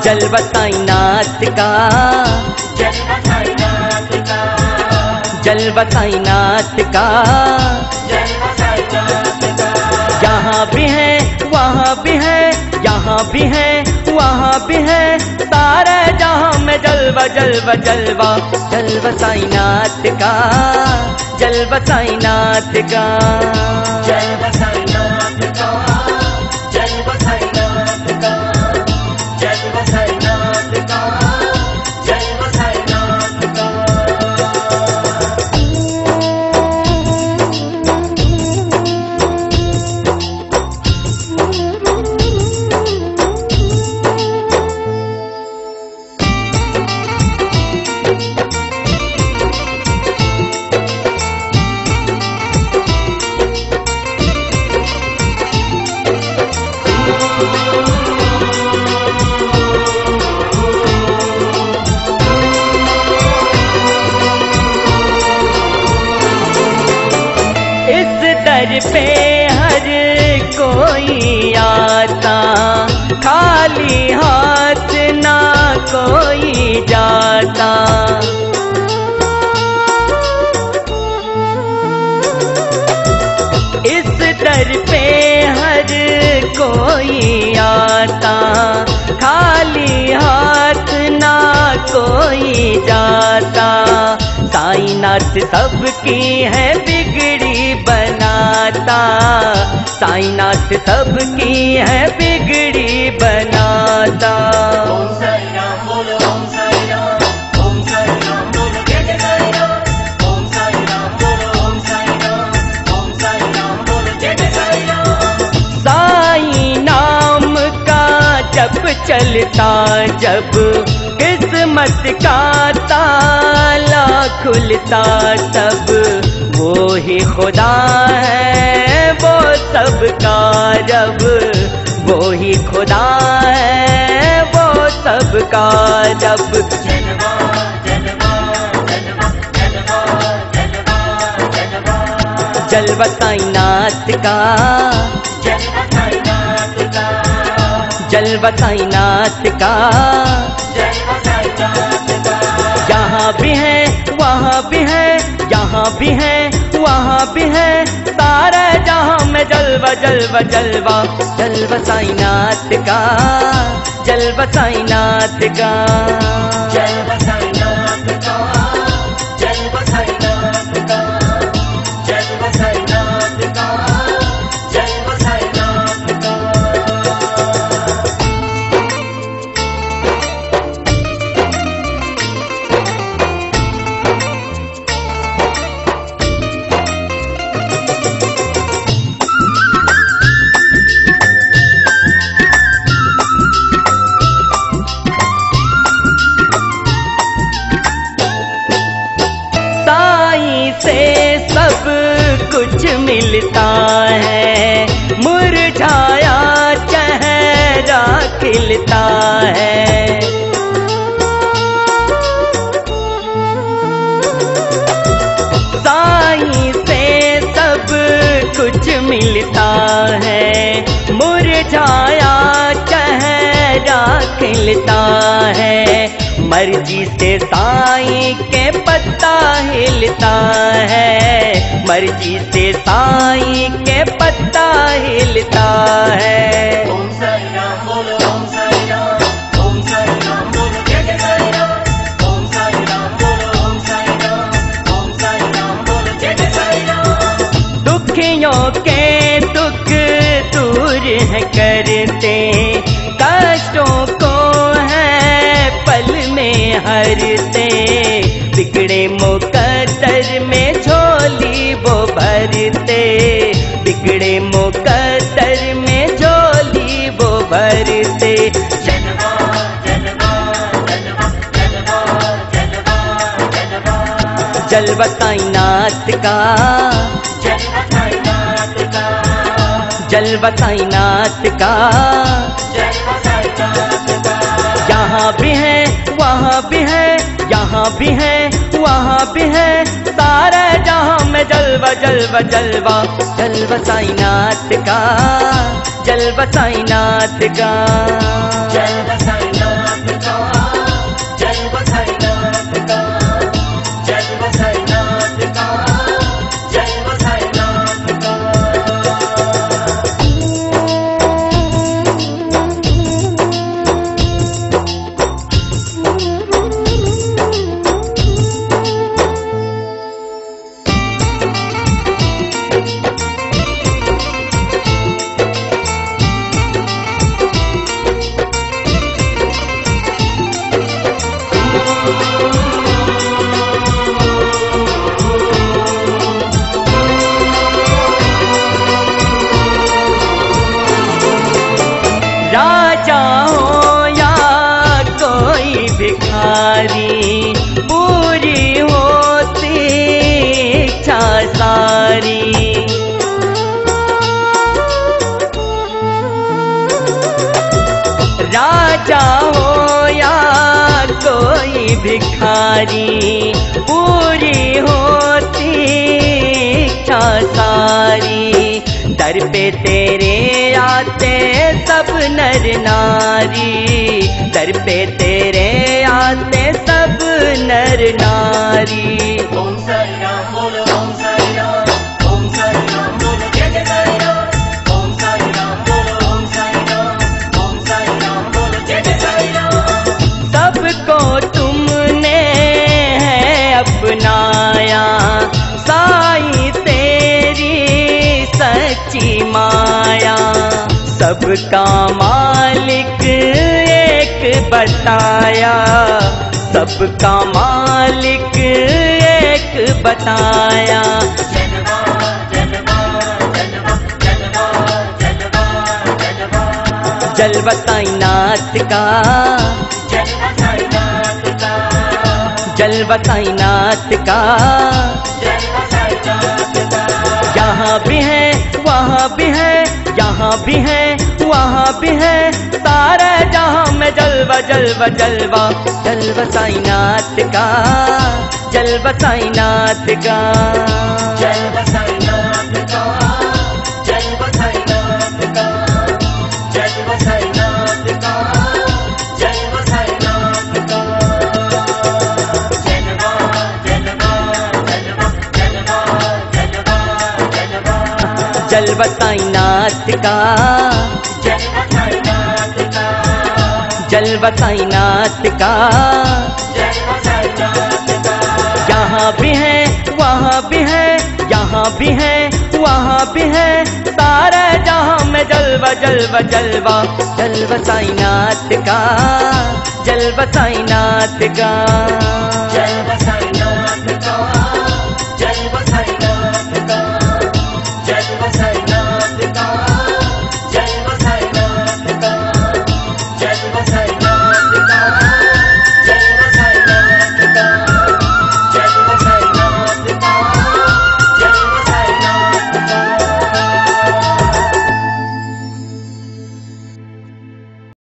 जलवा साईनाथ का, जलवा साईनाथ का, जलवा साईनाथ का। जलवा साईनाथ का। यहाँ भी है वहाँ भी है, यहाँ भी है वहाँ भी है, सारे जहाँ में जलवा जलवा जलवा। जलवा साईनाथ का, जलवा साईनाथ का, जलवा साईनाथ का, जलवा साईनाथ का, जलवा साईनाथ का, जलवा साईनाथ का। दर पे हर कोई आता, खाली हाथ ना कोई जाता। इस दर पे हर कोई आता, खाली हाथ ना कोई जाता। साईनाथ सबकी है बिगड़ी बनाता, साईनाथ सबकी है बिगड़ी बनाता। ओम साई राम बोलो, ओम साई राम, ओम साई राम बोलो, जय जय साई राम। ओम साई राम बोलो, ओम साई राम, ओम साई राम बोलो, जय जय साई राम। साई नाम का जप चलता जब, किस्मत का ताला खुलता तब। वो ही खुदा है वो सबका रब, वो ही खुदा है वो सबका रब। जलवा जलवा जलवा जलवा जलवा जलवा। जलवा साईनाथ का, जलवा साईनाथ का, जलवा साईनाथ का। जलवा साईनाथ का। यहाँ भी है वहाँ भी है, यहाँ भी है वहाँ भी है, सारे जहाँ में जलवा जलवा जलवा। जलवा साईनाथ का, जलवा साईनाथ का, जलवा साईनाथ का, जलवा साईनाथ का, जलवा साईनाथ का, जलवा साईनाथ का। से सब कुछ मिलता है, मुरझाया चेहरा खिलता है। साईं से सब कुछ मिलता है, मुरझाया चेहरा खिलता है। मर्जी से साईं के पत्ता हिलता है, मर्जी से साईं के पत्ता हिलता है। ओम साई राम बोलो, ओम साई राम, ओम साई राम बोलो, जय जय साई राम। ओम साई राम बोलो, ओम साई राम, ओम साई राम बोलो, जय जय साई राम। दुखियों के दुख दूर है करते, कष्टों को है पल में हरते। बिगड़े मुकद्दर में झोली वो भरते, बिगड़े मुकद्दर में झोली वो भरते। जलवा जलवा जलवा जलवा जलवा जलवा। जलवा साईनाथ का, जलवा साईनाथ का, जलवा साईनाथ का। जलवा साईनाथ का। यहाँ भी है वहाँ भी है, यहाँ भी है वहाँ भी है, सारे जहाँ में जलवा जलवा जलवा। जलवा साईनाथ का, जलवा साईनाथ का, जलवा साईनाथ भिखारी। राजा हो या कोई भिखारी, पूरी होती इच्छा सारी। दर पे तेरे आते सब नर नारी, दर पे तेरे आते सब नर नारी। ओम साई राम बोलो ओम साई राम, ओम साई राम बोलो जय जय साई राम। ओम साई राम बोलो ओम साई राम, ओम साई राम बोलो जय जय साई राम। सबको तुमने है अपनाया, साई तेरी सच्ची माया। सबका मालिक एक बताया, सबका मालिक एक बताया। जलवा जलवा जलवा जलवा जलवा जलवा, जलवा साईनाथ का, जलवा साईनाथ का, जलवा साईनाथ का। जलवा साईनाथ का। यहाँ भी है वहाँ भी है, यहाँ भी है वहाँ भी है, सारे जहाँ में जलवा जलवा जलवा। जलवा साईनाथ का, जलवा साईनाथ का। जलवा साईनाथ का, जलवा साईनाथ का, जलवा साईनाथ का, जलवा साईनाथ का। जलवा जलवा जलवा जलवा जलवा जलवा, जलवा साईनाथ का, जलवा साईनाथ का, जलवा साईनाथ का। जलवा साईनाथ का। यहाँ भी है वहाँ भी है, यहाँ भी है वहाँ भी है, सारे जहाँ में जलवा जलवा जलवा। जलवा साईनाथ का, जलवा साईनाथ का। जलवा साईनाथ